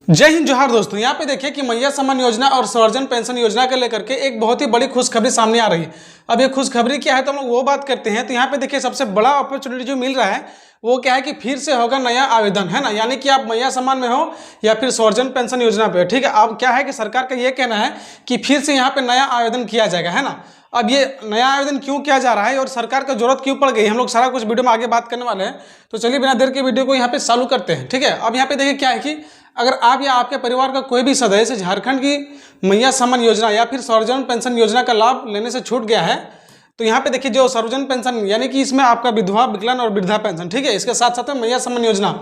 जय हिंद जोहार दोस्तों। यहाँ पे देखिए कि मैया सम्मान योजना और सर्वजन पेंशन योजना को लेकर के एक बहुत ही बड़ी खुशखबरी सामने आ रही है। अब ये खुशखबरी क्या है तो हम लोग वो बात करते हैं। तो यहाँ पे देखिए सबसे बड़ा अपॉर्चुनिटी जो मिल रहा है वो क्या है कि फिर से होगा नया आवेदन, है ना। यानी कि आप मैया सम्मान में हो या फिर सर्वजन पेंशन योजना पे हो, ठीक है। अब क्या है कि सरकार का ये कहना है कि फिर से यहाँ पे नया आवेदन किया जाएगा, है ना। अब ये नया आवेदन क्यों किया जा रहा है और सरकार को जरूरत क्यों पड़ गई, हम लोग सारा कुछ वीडियो में आगे बात करने वाले हैं। तो चलिए बिना देर के वीडियो को यहाँ पे चालू करते हैं, ठीक है। अब यहाँ पे देखिए क्या है कि अगर आप या आपके परिवार का कोई भी सदस्य झारखंड की मैया सम्मान योजना या फिर सर्वजन पेंशन योजना का लाभ लेने से छूट गया है, तो यहाँ पे देखिए जो सर्वजन पेंशन यानी कि इसमें आपका विधवा, विकलांग और वृद्धा पेंशन, ठीक है। इसके साथ साथ में मैया सम्मान योजना,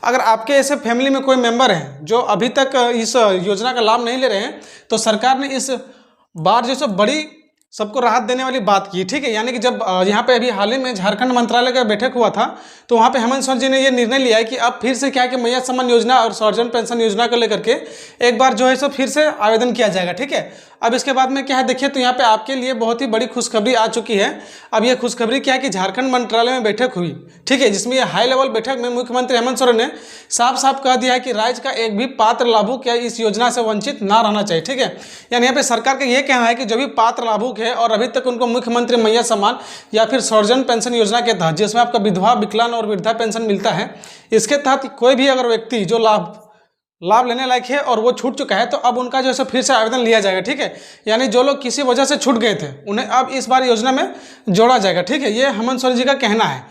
अगर आपके ऐसे फैमिली में कोई मेंबर है जो अभी तक इस योजना का लाभ नहीं ले रहे हैं, तो सरकार ने इस बार जो सब बड़ी सबको राहत देने वाली बात की, ठीक है। यानी कि जब यहाँ पे अभी हाल ही में झारखंड मंत्रालय का बैठक हुआ था, तो वहाँ पे हेमंत सोरेन जी ने ये निर्णय लिया है कि अब फिर से क्या है कि मैया सम्मान योजना और सर्वजन पेंशन योजना को लेकर के एक बार जो है सो फिर से आवेदन किया जाएगा, ठीक है। अब इसके बाद में क्या है देखिए, तो यहाँ पे आपके लिए बहुत ही बड़ी खुशखबरी आ चुकी है। अब ये खुशखबरी क्या है कि झारखंड मंत्रालय में बैठक हुई, ठीक है, जिसमें ये हाई लेवल बैठक में मुख्यमंत्री हेमंत सोरेन ने साफ साफ कह दिया है कि राज्य का एक भी पात्र लाभुक या इस योजना से वंचित ना रहना चाहिए, ठीक है। यानी यहाँ पे सरकार का ये कहना है कि जो भी पात्र लाभुक है और अभी तक उनको मुख्यमंत्री मैया सम्मान या फिर सर्वजन पेंशन योजना के तहत, जिसमें आपका विधवा, विकलांग और वृद्धा पेंशन मिलता है, इसके तहत कोई भी अगर व्यक्ति जो लाभ लेने लायक है और वो छूट चुका है, तो अब उनका जो है फिर से आवेदन लिया जाएगा, ठीक है। यानी जो लोग किसी वजह से छूट गए थे उन्हें अब इस बार योजना में जोड़ा जाएगा, ठीक है। ये हेमंत सोरेन जी का कहना है।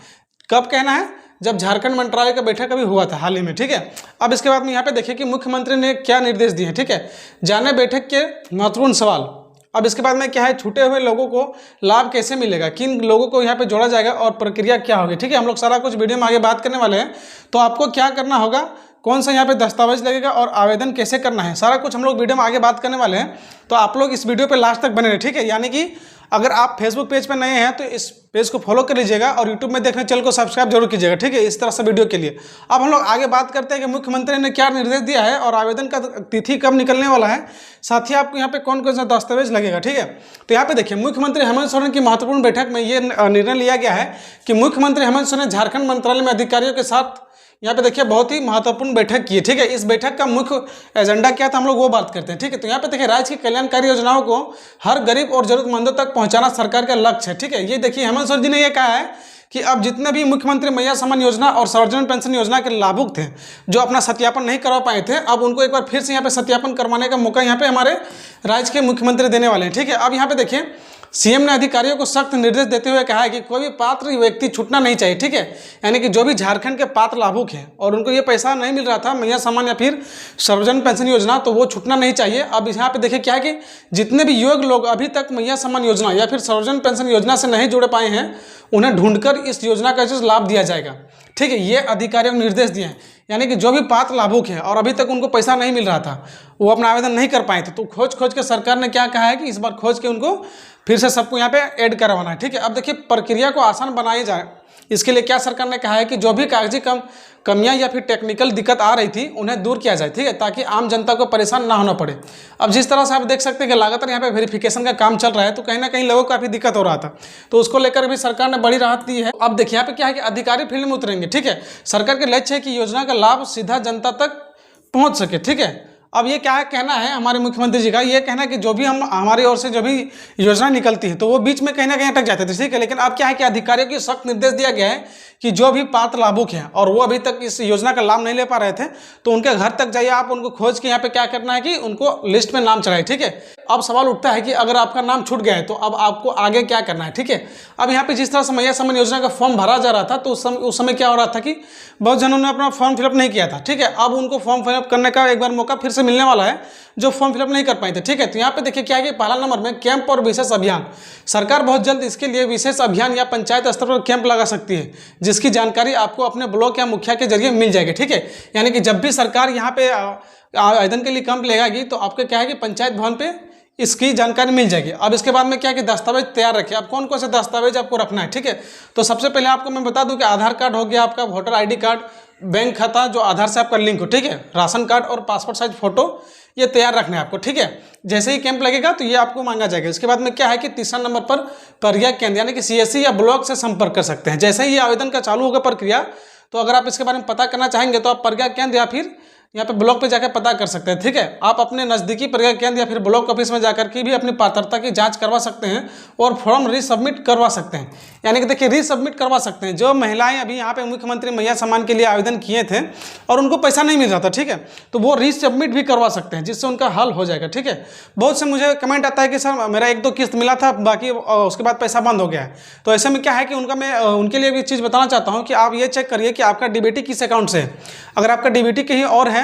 कब कहना है? जब झारखंड मंत्रालय का बैठक अभी हुआ था हाल ही में, ठीक है। अब इसके बाद में यहाँ पे देखिए कि मुख्यमंत्री ने क्या निर्देश दिए हैं, ठीक है। जाने बैठक के महत्वपूर्ण सवाल। अब इसके बाद में क्या है, छूटे हुए लोगों को लाभ कैसे मिलेगा, किन लोगों को यहाँ पे जोड़ा जाएगा और प्रक्रिया क्या होगी, ठीक है। हम लोग सारा कुछ वीडियो में आगे बात करने वाले हैं। तो आपको क्या करना होगा, कौन सा यहाँ पे दस्तावेज लगेगा और आवेदन कैसे करना है, सारा कुछ हम लोग वीडियो में आगे बात करने वाले हैं। तो आप लोग इस वीडियो पे लास्ट तक बने रहे, ठीक है। यानी कि अगर आप फेसबुक पेज पे नए हैं तो इस पेज को फॉलो कर लीजिएगा और यूट्यूब में देखने चैनल को सब्सक्राइब जरूर कीजिएगा, ठीक है, इस तरह से वीडियो के लिए। अब हम लोग आगे बात करते हैं कि मुख्यमंत्री ने क्या निर्देश दिया है और आवेदन का तिथि कब निकलने वाला है, साथ ही आपको यहाँ पे कौन कौन सा दस्तावेज लगेगा, ठीक है। तो यहाँ पे देखिए मुख्यमंत्री हेमंत सोरेन की महत्वपूर्ण बैठक में ये निर्णय लिया गया है कि मुख्यमंत्री हेमंत सोरेन झारखंड मंत्रालय में अधिकारियों के साथ यहाँ पे देखिए बहुत ही महत्वपूर्ण बैठक की है, ठीक है। इस बैठक का मुख्य एजेंडा क्या था हम लोग वो बात करते हैं, ठीक है। तो यहाँ पे देखिए राज्य की कल्याणकारी योजनाओं को हर गरीब और जरूरतमंदों तक पहुंचाना सरकार का लक्ष्य है, ठीक है। ये देखिए हेमंत सोरेन जी ने ये कहा है कि अब जितने भी मुख्यमंत्री मैया सम्मान योजना और सर्वजन पेंशन योजना के लाभुक थे जो अपना सत्यापन नहीं करवा पाए थे, अब उनको एक बार फिर से यहाँ पे सत्यापन करवाने का मौका यहाँ पे हमारे राज्य के मुख्यमंत्री देने वाले हैं, ठीक है। अब यहाँ पे देखिए सीएम ने अधिकारियों को सख्त निर्देश देते हुए कहा है कि कोई भी पात्र व्यक्ति छूटना नहीं चाहिए, ठीक है। यानी कि जो भी झारखंड के पात्र लाभुक हैं और उनको ये पैसा नहीं मिल रहा था मैया सम्मान या फिर सर्वजन पेंशन योजना, तो वो छूटना नहीं चाहिए। अब यहाँ पे देखिए क्या है कि जितने भी योग्य लोग अभी तक मैया सम्मान योजना या फिर सर्वजन पेंशन योजना से नहीं जुड़ पाए हैं, उन्हें ढूंढकर इस योजना का लाभ दिया जाएगा, ठीक है। ये अधिकारियों को निर्देश दिए हैं। यानी कि जो भी पात्र लाभुक है और अभी तक उनको पैसा नहीं मिल रहा था, वो अपना आवेदन नहीं कर पाए थे, तो खोज के सरकार ने क्या कहा है कि इस बार खोज के उनको फिर से सबको यहाँ पे ऐड करवाना है, ठीक है। अब देखिए प्रक्रिया को आसान बनाई जाए, इसके लिए क्या सरकार ने कहा है कि जो भी कागजी कमियां या फिर टेक्निकल दिक्कत आ रही थी उन्हें दूर किया जाए, ठीक है, ताकि आम जनता को परेशान ना होना पड़े। अब जिस तरह से आप देख सकते हैं कि लगातार यहाँ पे वेरिफिकेशन का काम चल रहा है, तो कहीं ना कहीं लोगों को काफ़ी दिक्कत हो रहा था, तो उसको लेकर भी सरकार ने बड़ी राहत दी है। अब देखिए यहाँ पे क्या है कि अधिकारी फील्ड में उतरेंगे, ठीक है। सरकार के लक्ष्य है कि योजना का लाभ सीधा जनता तक पहुँच सके, ठीक है। अब ये क्या कहना है हमारे मुख्यमंत्री जी का, ये कहना है कि जो भी हमारी ओर से जो भी योजना निकलती है तो वो बीच में कहीं ना कहीं अटक जाते थे, ठीक है। लेकिन अब क्या है कि अधिकारियों को सख्त निर्देश दिया गया है कि जो भी पात्र लाभुक हैं और वो अभी तक इस योजना का लाभ नहीं ले पा रहे थे, तो उनके घर तक जाइए, आप उनको खोज के यहाँ पे क्या करना है कि उनको लिस्ट में नाम चढ़ाए, ठीक है। अब सवाल उठता है कि अगर आपका नाम छूट गया है तो अब आपको आगे क्या करना है, ठीक है। अब यहाँ पे जिस तरह से मैया सम्मान योजना का फॉर्म भरा जा रहा था, तो उस समय क्या हो रहा था कि बहुत जनों ने अपना फॉर्म फिलअप नहीं किया था, ठीक है। अब उनको फॉर्म फिलअप करने का एक बार मौका फिर से मिलने वाला है जो फॉर्म फिलअप नहीं कर पाए थे, ठीक है। तो यहाँ पे देखिए क्या है कि पहला नंबर में कैंप और विशेष अभियान। सरकार बहुत जल्द इसके लिए विशेष अभियान या पंचायत स्तर पर कैंप लगा सकती है, जिसकी जानकारी आपको अपने ब्लॉक या मुखिया के जरिए मिल जाएगी, ठीक है। यानी कि जब भी सरकार यहाँ पे आवेदन के लिए कैंप लगाएगी तो आपके क्या है कि पंचायत भवन पे इसकी जानकारी मिल जाएगी। अब इसके बाद में क्या है कि दस्तावेज तैयार रखिए। अब कौन कौन से दस्तावेज आपको रखना है, ठीक है। तो सबसे पहले आपको मैं बता दूं कि आधार कार्ड हो गया, आपका वोटर आईडी कार्ड, बैंक खाता जो आधार से आपका लिंक हो, ठीक है, राशन कार्ड और पासपोर्ट साइज फोटो, ये तैयार रखना है आपको, ठीक है। जैसे ही कैंप लगेगा तो ये आपको मांगा जाएगा। इसके बाद में क्या है कि तीसरा नंबर पर प्रक्रिया केंद्र यानी कि सीएससी या ब्लॉक से संपर्क कर सकते हैं। जैसे ही ये आवेदन का चालू होगा प्रक्रिया, तो अगर आप इसके बारे में पता करना चाहेंगे तो आप प्रज्ञा केंद्र या फिर यहाँ पे ब्लॉक पे जाकर पता कर सकते हैं। ठीक है, आप अपने नज़दीकी परीक्षा केंद्र या फिर ब्लॉक ऑफिस में जाकर के भी अपनी पात्रता की जांच करवा सकते हैं और फॉर्म रीसबमिट करवा सकते हैं। यानी कि देखिए रीसबमिट करवा सकते हैं। जो महिलाएं अभी यहाँ पे मुख्यमंत्री मैया सम्मान के लिए आवेदन किए थे और उनको पैसा नहीं मिल रहा था, ठीक है, तो वो रीसबमिट भी करवा सकते हैं, जिससे उनका हल हो जाएगा। ठीक है, बहुत से मुझे कमेंट आता है कि सर मेरा 1-2 किस्त मिला था, बाकी उसके बाद पैसा बंद हो गया है। तो ऐसे में क्या है कि मैं उनके लिए भी चीज़ बताना चाहता हूँ कि आप ये चेक करिए कि आपका डीबीटी किस अकाउंट से है। अगर आपका डीबीटी कहीं और है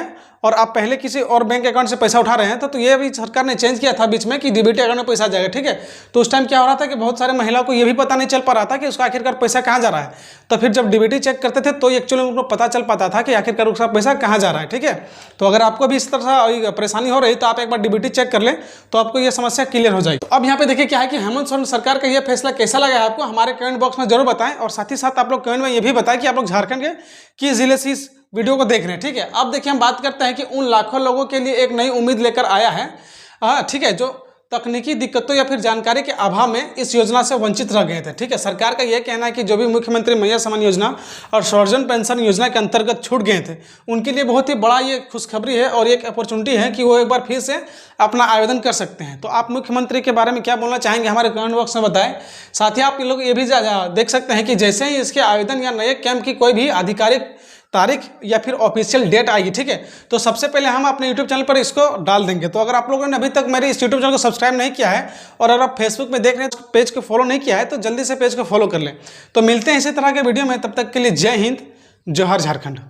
और आप पहले किसी और बैंक अकाउंट से पैसा उठा रहे हैं तो ये अभी सरकार ने चेंज किया था बीच में कि डीबीटी अकाउंट में पैसा जाएगा। ठीक है, तो उस टाइम क्या हो रहा था कि बहुत सारे महिलाओं को ये भी पता नहीं चल पा रहा था कि उसका आखिरकार पैसा कहाँ जा रहा है। तो फिर जब डीबीटी चेक करते थे तो एक्चुअली उनको पता चल पाता था कि आखिरकार उसका पैसा कहाँ जा रहा है। ठीक है, तो अगर आपको भी इस तरह परेशानी हो रही तो आप एक बार डीबीटी चेक कर लें तो आपको ये समस्या क्लियर हो जाएगी। तो अब यहाँ पे देखिए क्या है कि हेमंत सोरेन सरकार का ये फैसला कैसा लगा है आपको, हमारे कमेंट बॉक्स में जरूर बताएं। और साथ ही साथ आप लोग कमेंट में ये भी बताएं कि आप लोग झारखंड के किस जिले से इस वीडियो को देख रहे हैं। ठीक है, अब देखिए हम बात करते हैं कि उन लाखों लोगों के लिए एक नई उम्मीद लेकर आया है। ठीक है, जो तकनीकी दिक्कतों या फिर जानकारी के अभाव में इस योजना से वंचित रह गए थे। ठीक है, सरकार का यह कहना है कि जो भी मुख्यमंत्री मैया सम्मान योजना और सर्वजन पेंशन योजना के अंतर्गत छूट गए थे उनके लिए बहुत ही बड़ा ये खुशखबरी है और एक अपॉर्चुनिटी है कि वो एक बार फिर से अपना आवेदन कर सकते हैं। तो आप मुख्यमंत्री के बारे में क्या बोलना चाहेंगे हमारे कमेंट बॉक्स में बताएं। साथ ही आप लोग ये भी देख सकते हैं कि जैसे ही इसके आवेदन या नए कैंप की कोई भी आधिकारिक तारीख या फिर ऑफिशियल डेट आएगी, ठीक है, तो सबसे पहले हम अपने यूट्यूब चैनल पर इसको डाल देंगे। तो अगर आप लोगों ने अभी तक मेरे इस यूट्यूब चैनल को सब्सक्राइब नहीं किया है और अगर आप फेसबुक में देख रहे हैं तो पेज को फॉलो नहीं किया है तो जल्दी से पेज को फॉलो कर लें। तो मिलते हैं इसी तरह के वीडियो में, तब तक के लिए जय हिंद, जोहार झारखंड।